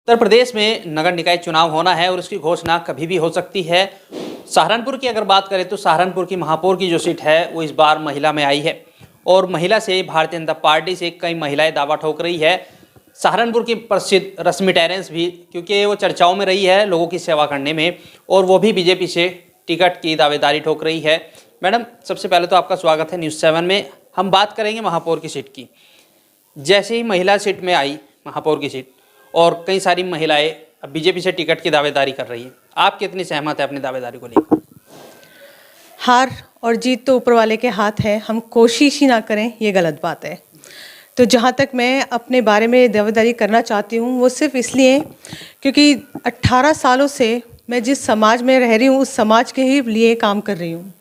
उत्तर प्रदेश में नगर निकाय चुनाव होना है और उसकी घोषणा कभी भी हो सकती है। सहारनपुर की अगर बात करें तो सहारनपुर की महापौर की जो सीट है वो इस बार महिला में आई है और महिला से भारतीय जनता पार्टी से कई महिलाएं दावा ठोक रही है। सहारनपुर की प्रसिद्ध रश्मि टेरेंस भी, क्योंकि वो चर्चाओं में रही है लोगों की सेवा करने में, और वो भी बीजेपी से टिकट की दावेदारी ठोक रही है। मैडम, सबसे पहले तो आपका स्वागत है न्यूज़ 7 में। हम बात करेंगे महापौर की सीट की। जैसे ही महिला सीट में आई महापौर की सीट, और कई सारी महिलाएं अब बीजेपी से टिकट की दावेदारी कर रही हैं, आप कितनी सहमत है अपनी दावेदारी को लेकर? हार और जीत तो ऊपर वाले के हाथ है, हम कोशिश ही ना करें ये गलत बात है। तो जहाँ तक मैं अपने बारे में दावेदारी करना चाहती हूँ वो सिर्फ इसलिए क्योंकि 18 सालों से मैं जिस समाज में रह रही हूँ उस समाज के ही लिए काम कर रही हूँ,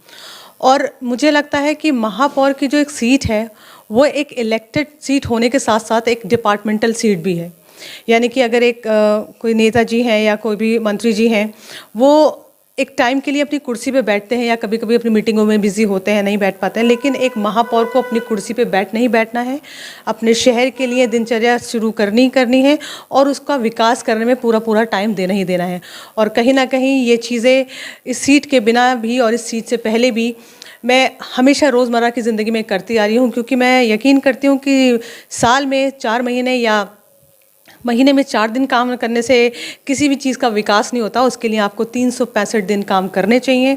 और मुझे लगता है कि महापौर की जो एक सीट है वो एक इलेक्टेड सीट होने के साथ साथ एक डिपार्टमेंटल सीट भी है। यानी कि अगर एक कोई नेताजी हैं या कोई भी मंत्री जी हैं, वो एक टाइम के लिए अपनी कुर्सी पे बैठते हैं या कभी कभी अपनी मीटिंगों में बिजी होते हैं, नहीं बैठ पाते हैं, लेकिन एक महापौर को अपनी कुर्सी पे बैठना है, अपने शहर के लिए दिनचर्या शुरू करनी है और उसका विकास करने में पूरा टाइम देना ही देना है। और कहीं ना कहीं ये चीज़ें इस सीट के बिना भी और इस सीट से पहले भी मैं हमेशा रोज़मर्रा की ज़िंदगी में करती आ रही हूँ, क्योंकि मैं यकीन करती हूँ कि साल में 4 महीने या महीने में 4 दिन काम करने से किसी भी चीज़ का विकास नहीं होता। उसके लिए आपको 365 दिन काम करने चाहिए।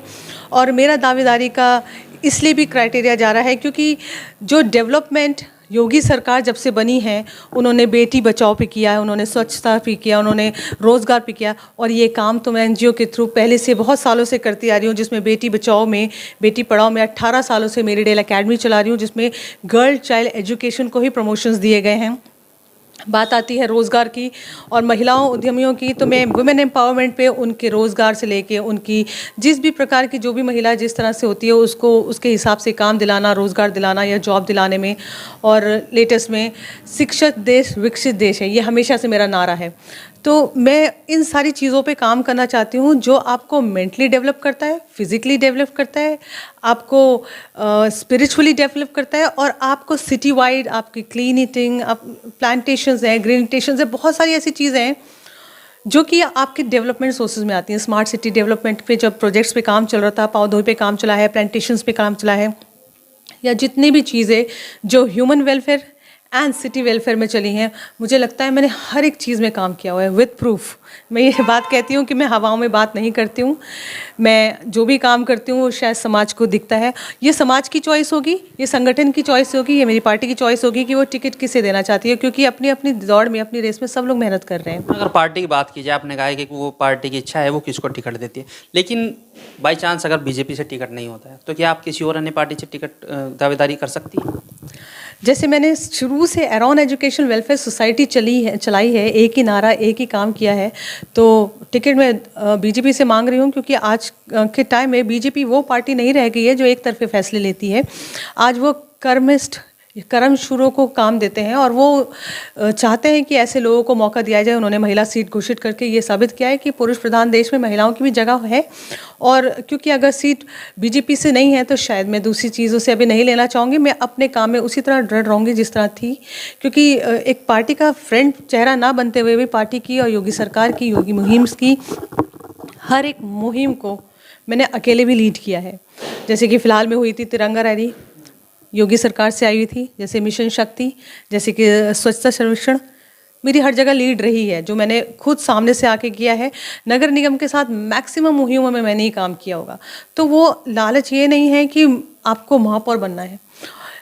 और मेरा दावेदारी का इसलिए भी क्राइटेरिया जा रहा है क्योंकि जो डेवलपमेंट योगी सरकार जब से बनी है, उन्होंने बेटी बचाओ पे किया है, उन्होंने स्वच्छता पे किया, उन्होंने रोज़गार पे किया, और ये काम तो मैं एनजीओ के थ्रू पहले से बहुत सालों से करती आ रही हूँ, जिसमें बेटी बचाओ में, बेटी पढ़ाओ में 18 सालों से मेरी डेल अकेडमी चला रही हूँ, जिसमें गर्ल चाइल्ड एजुकेशन को ही प्रमोशंस दिए गए हैं। बात आती है रोज़गार की और महिलाओं उद्यमियों की, तो मैं वुमेन एम्पावरमेंट पे उनके रोज़गार से लेके उनकी जिस भी प्रकार की जो भी महिला जिस तरह से होती है उसको उसके हिसाब से काम दिलाना, रोज़गार दिलाना या जॉब दिलाने में। और लेटेस्ट में शिक्षित देश विकसित देश है, ये हमेशा से मेरा नारा है। तो मैं इन सारी चीज़ों पे काम करना चाहती हूँ जो आपको मेंटली डेवलप करता है, फिज़िकली डेवलप करता है, आपको स्पिरिचुअली डेवलप करता है, और आपको सिटी वाइड आपकी क्लीन ईटिंग, आप प्लांटेशंस हैं, ग्रीनटेशंस हैं, बहुत सारी ऐसी चीज़ें हैं जो कि आपके डेवलपमेंट सोर्सेज में आती हैं। स्मार्ट सिटी डेवलपमेंट पे जब प्रोजेक्ट्स पे काम चल रहा था, पौधों पे काम चला है, प्लांटेशंस पे काम चला है, या जितनी भी चीज़ें जो human welfare and city welfare में चली हैं, मुझे लगता है मैंने हर एक चीज़ में काम किया हुआ है विद प्रूफ। मैं ये बात कहती हूँ कि मैं हवाओं में बात नहीं करती हूँ, मैं जो भी काम करती हूँ वो शायद समाज को दिखता है। ये समाज की चॉइस होगी, ये संगठन की चॉइस होगी, ये मेरी पार्टी की चॉइस होगी कि वो टिकट किसे देना चाहती है, क्योंकि अपनी अपनी दौड़ में, अपनी रेस में सब लोग मेहनत कर रहे हैं। अगर पार्टी की बात की जाए, आपने कहा है कि वो पार्टी की इच्छा है वो किसको टिकट देती है, लेकिन बाई चांस अगर बीजेपी से टिकट नहीं होता है तो क्या आप किसी और अन्य पार्टी से टिकट दावेदारी कर सकती हैं? जैसे मैंने शुरू से अराउंड एजुकेशन वेलफेयर सोसाइटी चलाई है, एक ही नारा, एक ही काम किया है, तो टिकट मैं बीजेपी से मांग रही हूँ, क्योंकि आज के टाइम में बीजेपी वो पार्टी नहीं रह गई है जो एक तरफे फैसले लेती है। आज वो कर्मशूरों को काम देते हैं और वो चाहते हैं कि ऐसे लोगों को मौका दिया जाए। उन्होंने महिला सीट घोषित करके ये साबित किया है कि पुरुष प्रधान देश में महिलाओं की भी जगह है। और क्योंकि अगर सीट बीजेपी से नहीं है तो शायद मैं दूसरी चीज़ों से अभी नहीं लेना चाहूँगी, मैं अपने काम में उसी तरह दृढ़ रहूँगी जिस तरह थी, क्योंकि एक पार्टी का फ्रंट चेहरा ना बनते हुए भी पार्टी की और योगी सरकार की, योगी मुहिम की हर एक मुहिम को मैंने अकेले भी लीड किया है। जैसे कि फ़िलहाल में हुई थी तिरंगा रैली, योगी सरकार से आई हुई थी, जैसे मिशन शक्ति, जैसे कि स्वच्छता सर्वेक्षण, मेरी हर जगह लीड रही है जो मैंने खुद सामने से आके किया है। नगर निगम के साथ मैक्सिमम मुहिमों में मैंने ही काम किया होगा। तो वो लालच ये नहीं है कि आपको महापौर बनना है,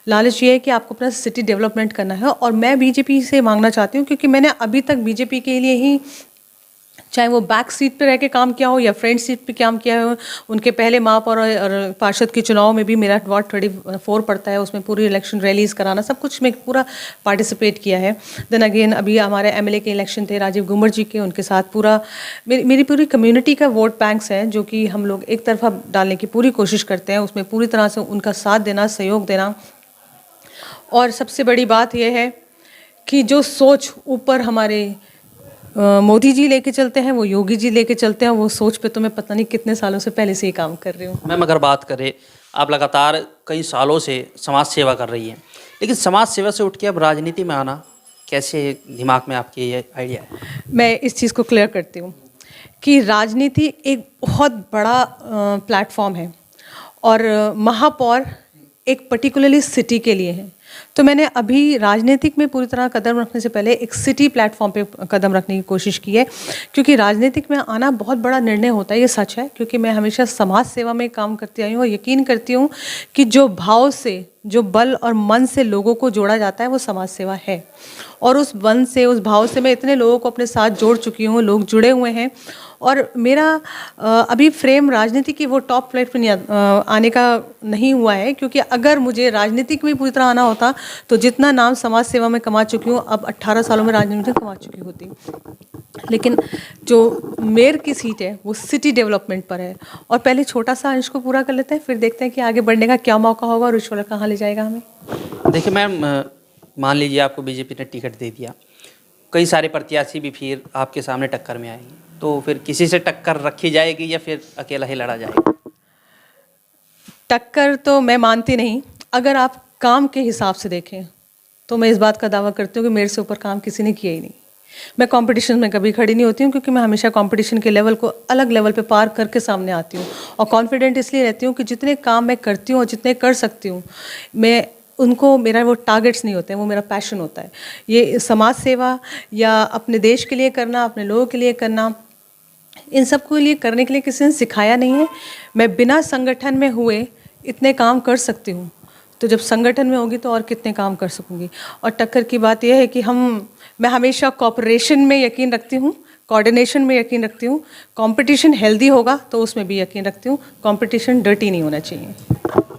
लालच ये है कि आपको अपना सिटी डेवलपमेंट करना है। और मैं बीजेपी से मांगना चाहती हूँ, क्योंकि मैंने अभी तक बीजेपी के लिए ही, चाहे वो बैक सीट पे रह के काम किया हो या फ्रंट सीट पे काम किया हो, उनके पहले महापौर और पार्षद के चुनाव में भी मेरा वार्ड 34 पड़ता है, उसमें पूरी इलेक्शन रैलीज़ कराना, सब कुछ में पूरा पार्टिसिपेट किया है। देन अगेन अभी हमारे एमएलए के इलेक्शन थे राजीव गुम्बर जी के, उनके साथ पूरा मेरी पूरी कम्युनिटी का वोट बैंक्स हैं जो कि हम लोग एक तरफा डालने की पूरी कोशिश करते हैं, उसमें पूरी तरह से उनका साथ देना, सहयोग देना। और सबसे बड़ी बात यह है कि जो सोच ऊपर हमारे मोदी जी लेके चलते हैं, वो योगी जी लेके चलते हैं, वो सोच पे तो मैं पता नहीं कितने सालों से पहले से ही काम कर रही हूँ। मैम, अगर बात करें, आप लगातार कई सालों से समाज सेवा कर रही हैं, लेकिन समाज सेवा से उठ के अब राजनीति में आना कैसे दिमाग में आपके ये आइडिया है? मैं इस चीज़ को क्लियर करती हूँ कि राजनीति एक बहुत बड़ा प्लेटफॉर्म है और महापौर एक पर्टिकुलरली सिटी के लिए है। तो मैंने अभी राजनीतिक में पूरी तरह कदम रखने से पहले एक सिटी प्लेटफॉर्म पे कदम रखने की कोशिश की है, क्योंकि राजनीतिक में आना बहुत बड़ा निर्णय होता है, ये सच है। क्योंकि मैं हमेशा समाज सेवा में काम करती आई हूँ और यकीन करती हूँ कि जो भाव से, जो बल और मन से लोगों को जोड़ा जाता है वो समाज सेवा है। और उस मन से, उस भाव से मैं इतने लोगों को अपने साथ जोड़ चुकी हूँ, लोग जुड़े हुए हैं। और मेरा अभी फ्रेम राजनीति की वो टॉप प्लेट पर नहीं आने का नहीं हुआ है, क्योंकि अगर मुझे राजनीतिक में पूरी तरह आना होता तो जितना नाम समाज सेवा में कमा चुकी हूँ, अब 18 सालों में राजनीति में कमा चुकी होती। लेकिन जो मेयर की सीट है वो सिटी डेवलपमेंट पर है, और पहले छोटा सा अंश को पूरा कर लेते हैं, फिर देखते हैं कि आगे बढ़ने का क्या मौका होगा और ईश्वर कहाँ ले जाएगा हमें। देखिए मैम, मान लीजिए आपको बीजेपी ने टिकट दे दिया, कई सारे प्रत्याशी भी फिर आपके सामने टक्कर में आएंगे, तो फिर किसी से टक्कर रखी जाएगी या फिर अकेला ही लड़ा जाएगा? टक्कर तो मैं मानती नहीं। अगर आप काम के हिसाब से देखें तो मैं इस बात का दावा करती हूँ कि मेरे से ऊपर काम किसी ने किया ही नहीं। मैं कंपटीशन में कभी खड़ी नहीं होती हूँ, क्योंकि मैं हमेशा कंपटीशन के लेवल को अलग लेवल पे पार करके सामने आती हूँ। और कॉन्फिडेंट इसलिए रहती हूँ कि जितने काम मैं करती हूँ और जितने कर सकती हूँ, मैं उनको, मेरा वो टारगेट्स नहीं होते हैं, वो मेरा पैशन होता है। ये समाज सेवा या अपने देश के लिए करना, अपने लोगों के लिए करना, इन सब के लिए करने के लिए किसी ने सिखाया नहीं है। मैं बिना संगठन में हुए इतने काम कर सकती हूँ, तो जब संगठन में होगी तो और कितने काम कर सकूँगी। और टक्कर की बात यह है कि मैं हमेशा कोऑपरेशन में यकीन रखती हूँ, कोऑर्डिनेशन में यकीन रखती हूँ। कंपटीशन हेल्दी होगा तो उसमें भी यकीन रखती हूँ। कंपटीशन डर्टी नहीं होना चाहिए।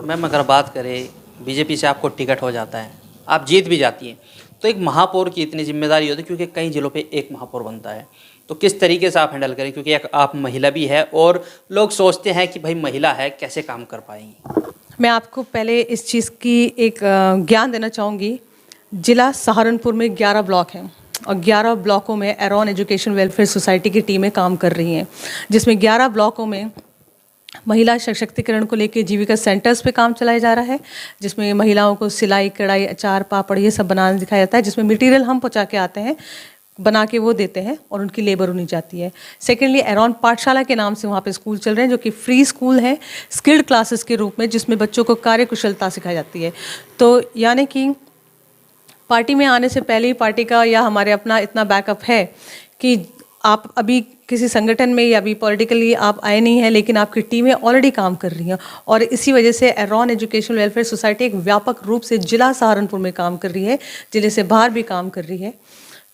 मैम, अगर बात करें बीजेपी से आपको टिकट हो जाता है, आप जीत भी जाती हैं, तो एक महापौर की इतनी जिम्मेदारी होती है, क्योंकि कई जिलों पे एक महापौर बनता है, तो किस तरीके से आप हैंडल करें? क्योंकि एक आप महिला भी है और लोग सोचते हैं कि भाई महिला है, कैसे काम कर पाएंगी? मैं आपको पहले इस चीज़ की एक ज्ञान देना चाहूँगी। जिला सहारनपुर में 11 ब्लॉक हैं और 11 ब्लॉकों में एरॉन एजुकेशन वेलफेयर सोसाइटी की टीमें काम कर रही हैं, जिसमें 11 ब्लॉकों में महिला सशक्तिकरण को लेकर जीविका सेंटर्स पे काम चलाया जा रहा है, जिसमें महिलाओं को सिलाई, कढ़ाई, अचार, पापड़ ये सब बनाना दिखाया जाता है, जिसमें मटेरियल हम पहुँचा के आते हैं, बना के वो देते हैं और उनकी लेबर उन्हीं जाती है। सेकेंडली, एरॉन पाठशाला के नाम से वहाँ पे स्कूल चल रहे हैं, जो कि फ्री स्कूल है, स्किल्ड क्लासेस के रूप में, जिसमें बच्चों को कार्यकुशलता सिखाई जाती है। तो यानी कि पार्टी में आने से पहले ही पार्टी का या हमारे अपना इतना बैकअप है कि आप अभी किसी संगठन में या अभी पॉलिटिकली आप आए नहीं हैं, लेकिन आपकी टीमें ऑलरेडी काम कर रही हैं। और इसी वजह से एरॉन एजुकेशन वेलफेयर सोसाइटी एक व्यापक रूप से जिला सहारनपुर में काम कर रही है, जिले से बाहर भी काम कर रही है।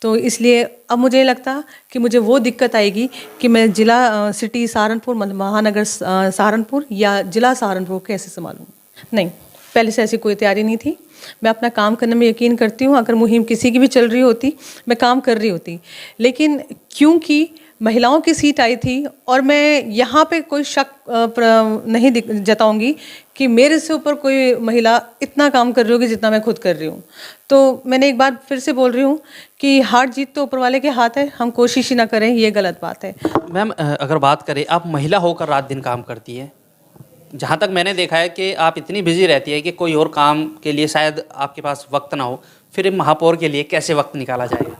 तो इसलिए अब मुझे नहीं लगता कि मुझे वो दिक्कत आएगी कि मैं जिला सिटी सहारनपुर, महानगर सहारनपुर या जिला सहारनपुर कैसे संभालूँ। नहीं, पहले से ऐसी कोई तैयारी नहीं थी। मैं अपना काम करने में यकीन करती हूँ। अगर मुहिम किसी की भी चल रही होती, मैं काम कर रही होती, लेकिन क्योंकि महिलाओं की सीट आई थी, और मैं यहाँ पे कोई शक नहीं जताऊंगी कि मेरे से ऊपर कोई महिला इतना काम कर रही होगी जितना मैं खुद कर रही हूँ। तो मैंने एक बार फिर से बोल रही हूँ कि हार जीत तो ऊपर वाले के हाथ है, हम कोशिश ही ना करें, ये गलत बात है। मैम, अगर बात करें, आप महिला होकर रात दिन काम करती है, जहाँ तक मैंने देखा है कि आप इतनी बिजी रहती है कि कोई और काम के लिए शायद आपके पास वक्त ना हो, फिर महापौर के लिए कैसे वक्त निकाला जाएगा?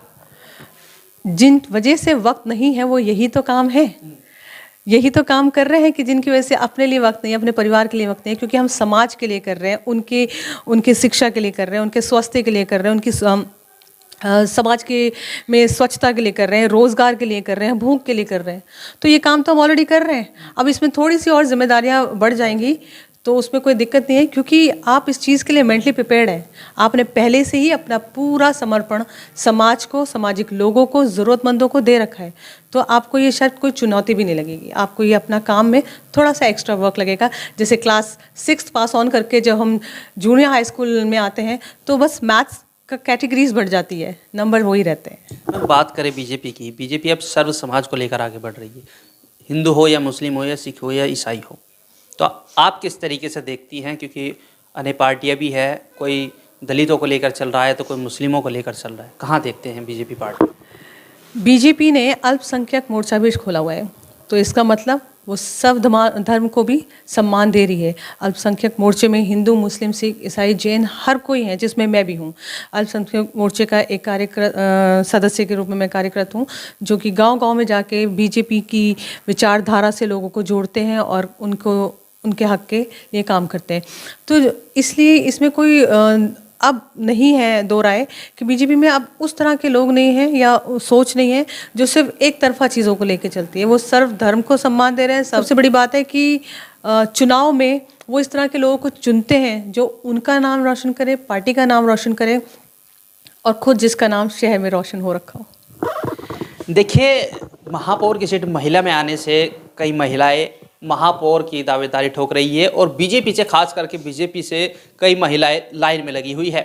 जिन वजह से वक्त नहीं है वो यही तो काम है, यही तो काम कर रहे हैं कि जिनकी वजह से अपने लिए वक्त नहीं है, अपने परिवार के लिए वक्त नहीं है, क्योंकि हम समाज के लिए कर रहे हैं, उनके शिक्षा के लिए कर रहे हैं, उनके स्वास्थ्य के लिए कर रहे हैं, उनकी समाज के में स्वच्छता के लिए कर रहे हैं, रोज़गार के लिए कर रहे हैं, भूख के लिए कर रहे हैं। तो ये काम तो हम ऑलरेडी कर रहे हैं। अब इसमें थोड़ी सी और जिम्मेदारियां बढ़ जाएंगी तो उसमें कोई दिक्कत नहीं है, क्योंकि आप इस चीज़ के लिए मेंटली प्रिपेयर्ड हैं। आपने पहले से ही अपना पूरा समर्पण समाज को, सामाजिक लोगों को, ज़रूरतमंदों को दे रखा है। तो आपको ये शायद कोई चुनौती भी नहीं लगेगी। आपको ये अपना काम में थोड़ा सा एक्स्ट्रा वर्क लगेगा। जैसे क्लास 6 पास ऑन करके जब हम जूनियर हाई स्कूल में आते हैं तो बस मैथ्स का कैटेगरीज बढ़ जाती है, नंबर वही रहते हैं। बात करें बीजेपी की, बीजेपी अब सर्व समाज को लेकर आगे बढ़ रही है, हिंदू हो या मुस्लिम हो या सिख हो या ईसाई हो, तो आप किस तरीके से देखती हैं? क्योंकि अन्य पार्टियां भी है, कोई दलितों को लेकर चल रहा है तो कोई मुस्लिमों को लेकर चल रहा है, कहाँ देखते हैं बीजेपी पार्टी? बीजेपी ने अल्पसंख्यक मोर्चा भी खोला हुआ है, तो इसका मतलब वो सब धर्म को भी सम्मान दे रही है। अल्पसंख्यक मोर्चे में हिंदू, मुस्लिम, सिख, ईसाई, जैन हर कोई है, जिसमें मैं भी हूँ। अल्पसंख्यक मोर्चे का एक सदस्य के रूप में मैं कार्यरत हूँ, जो कि गांव-गांव में जाके बीजेपी की विचारधारा से लोगों को जोड़ते हैं और उनको उनके हक के लिए काम करते हैं। तो इसलिए इसमें कोई अब नहीं है दो राय कि बीजेपी में अब उस तरह के लोग नहीं हैं या सोच नहीं है जो सिर्फ एक तरफा चीज़ों को लेके चलती है। वो सर्व धर्म को सम्मान दे रहे हैं। सबसे बड़ी बात है कि चुनाव में वो इस तरह के लोगों को चुनते हैं जो उनका नाम रोशन करे, पार्टी का नाम रोशन करे और खुद जिसका नाम शहर में रोशन हो रखा हो। देखिए, महापौर की सीट महिला में आने से कई महिलाएं महापौर की दावेदारी ठोक रही है और बीजेपी से, खास करके बीजेपी से कई महिलाएं लाइन में लगी हुई है।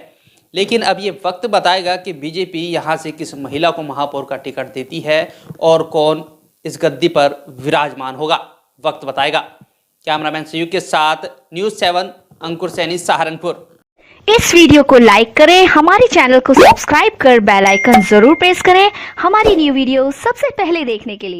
लेकिन अब ये वक्त बताएगा कि बीजेपी यहाँ से किस महिला को महापौर का टिकट देती है और कौन इस गद्दी पर विराजमान होगा, वक्त बताएगा। कैमरामैन संयुक्त के साथ न्यूज़ 7 अंकुर सैनी, सहारनपुर। इस वीडियो को लाइक करें, हमारे चैनल को सब्सक्राइब कर बेल आइकन जरूर प्रेस करें हमारी न्यू वीडियो सबसे पहले देखने के लिए।